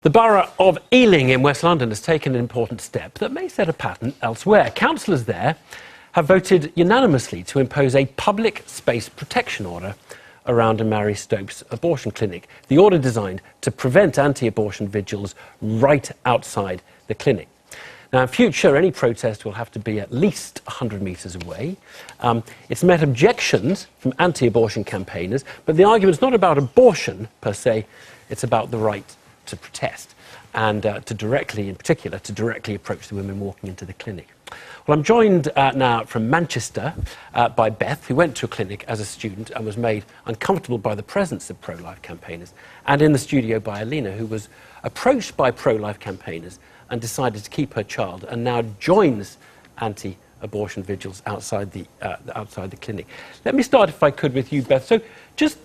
The borough of Ealing in West London has taken an important step that may set a pattern elsewhere. Councillors there have voted unanimously to impose a public space protection order around a Mary Stopes abortion clinic. The order designed to prevent anti-abortion vigils right outside the clinic. Now, in future, any protest will have to be at least 100 metres away. It's met objections from anti-abortion campaigners, but the argument's not about abortion per se, it's about the right to protest and to directly, in particular, to directly approach the women walking into the clinic. Well, I'm joined now from Manchester by Beth, who went to a clinic as a student and was made uncomfortable by the presence of pro-life campaigners, and in the studio by Alina, who was approached by pro-life campaigners and decided to keep her child and now joins anti-abortion vigils outside the clinic. Let me start, if I could, with you, Beth. So just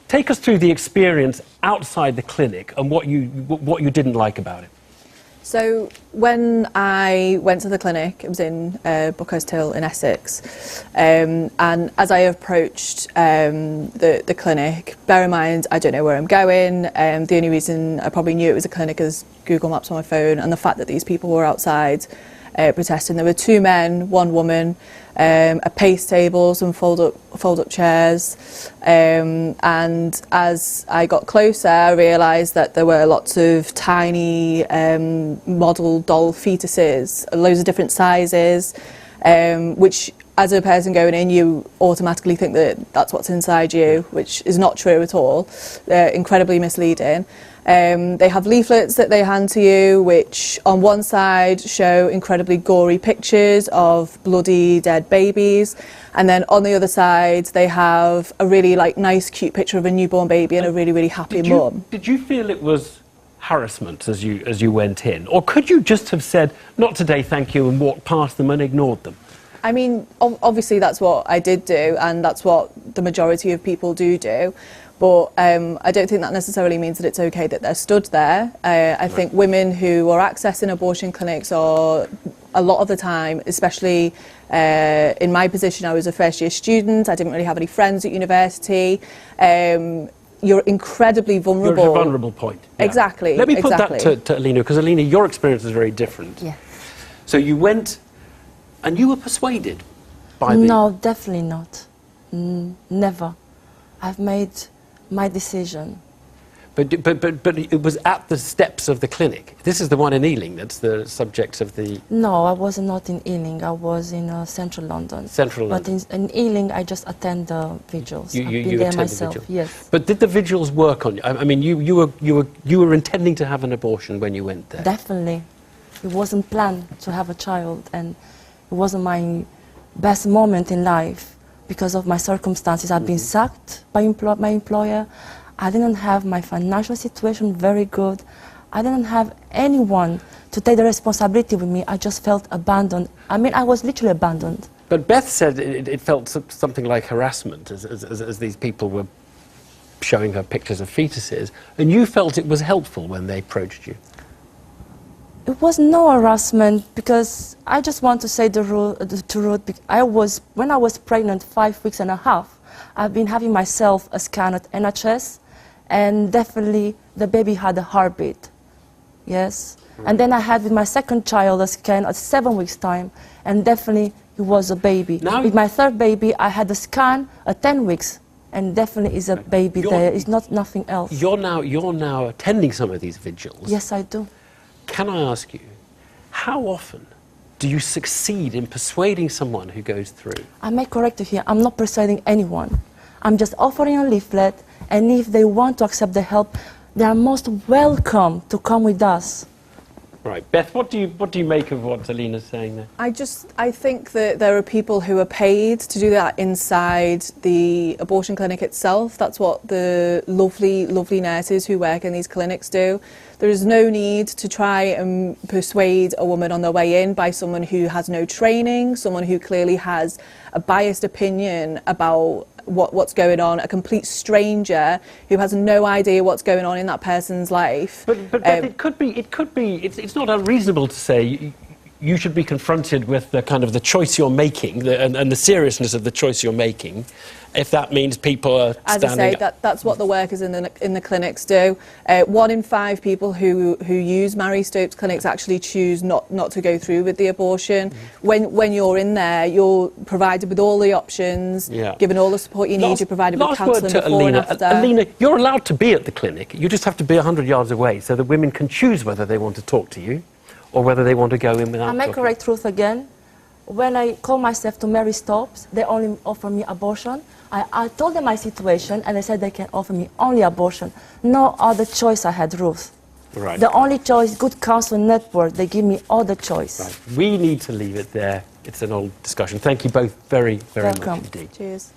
take us through the experience outside the clinic and what you didn't like about it. So when I went to the clinic, it was in Buckhurst Hill in Essex, and as I approached the clinic, bear in mind I don't know where I'm going, the only reason I probably knew it was a clinic is Google Maps on my phone, and the fact that these people were outside protesting. There were two men, one woman, a pace table, some fold-up chairs, and as I got closer I realised that there were lots of tiny model doll fetuses, loads of different sizes, which as a person going in you automatically think that that's what's inside you, which is not true at all. They're incredibly misleading. They have leaflets that they hand to you, which on one side show incredibly gory pictures of bloody dead babies, and then on the other side they have a really nice cute picture of a newborn baby and a really happy mum. Did you feel it was harassment as you went in, or could you just have said not today thank you and walked past them and ignored them? I mean, obviously that's what I did do, and that's what the majority of people do. But I don't think that necessarily means that it's okay that they're stood there. I think women who are accessing abortion clinics are, a lot of the time, especially in my position, I was a first year student, I didn't really have any friends at university. You're incredibly vulnerable. You're at a vulnerable point. Yeah. Exactly. Let me put that to Alina, because Alina, your experience is very different. Yeah. So you went and you were persuaded by the... No, definitely not. Never. I've made my decision. But it was at the steps of the clinic. This is the one in Ealing that's the subject of the... No, I was not in Ealing. I was in central London. Central London. But in Ealing, I just attend the vigils. You I've been there attend myself. the vigil. Yes. But did the vigils work on you? I mean, you were intending to have an abortion when you went there. Definitely. It wasn't planned to have a child, and it wasn't my best moment in life because of my circumstances. I've been sacked by my employer. I didn't have my financial situation very good. I didn't have anyone to take the responsibility with me. I just felt abandoned. I mean, I was literally abandoned. But Beth said it felt something like harassment as these people were showing her pictures of fetuses, and you felt it was helpful when they approached you. It was no harassment, because I just want to say the truth. When I was pregnant 5 weeks and a half, I've been having myself a scan at NHS, and definitely the baby had a heartbeat. Yes. Right. And then I had with my second child a scan at 7 weeks' time, and definitely it was a baby. Now with my third baby, I had a scan at 10 weeks, and definitely is a baby there. It's not nothing else. You're now attending some of these vigils. Yes, I do. Can I ask you, how often do you succeed in persuading someone who goes through? I may correct you here, I'm not persuading anyone. I'm just offering a leaflet, and if they want to accept the help, they are most welcome to come with us. Right. Beth, what do you make of what Alina's saying there? I think that there are people who are paid to do that inside the abortion clinic itself. That's what the lovely nurses who work in these clinics do. There is no need to try and persuade a woman on their way in by someone who has no training, someone who clearly has a biased opinion about what's going on, a complete stranger who has no idea what's going on in that person's life. But Beth, it's not unreasonable to say you should be confronted with the kind of the choice you're making and the seriousness of the choice you're making, if that means people are standing... As I say, that's what the workers in the clinics do. 1 in 5 people who use Marie Stopes clinics actually choose not to go through with the abortion. When you're in there, you're provided with all the options, given all the support you need, you're provided with counselling before Alina. and after. Alina, you're allowed to be at the clinic. You just have to be 100 yards away so that women can choose whether they want to talk to you or whether they want to go in without I make talking. correct truth again. When I call myself to Mary Stopes, they only offer me abortion. I told them my situation, and they said they can offer me only abortion. No other choice I had, Ruth. Right. The only choice, Good Counsel Network, they give me all the choice. Right. We need to leave it there. It's an old discussion. Thank you both very, very much indeed. Cheers.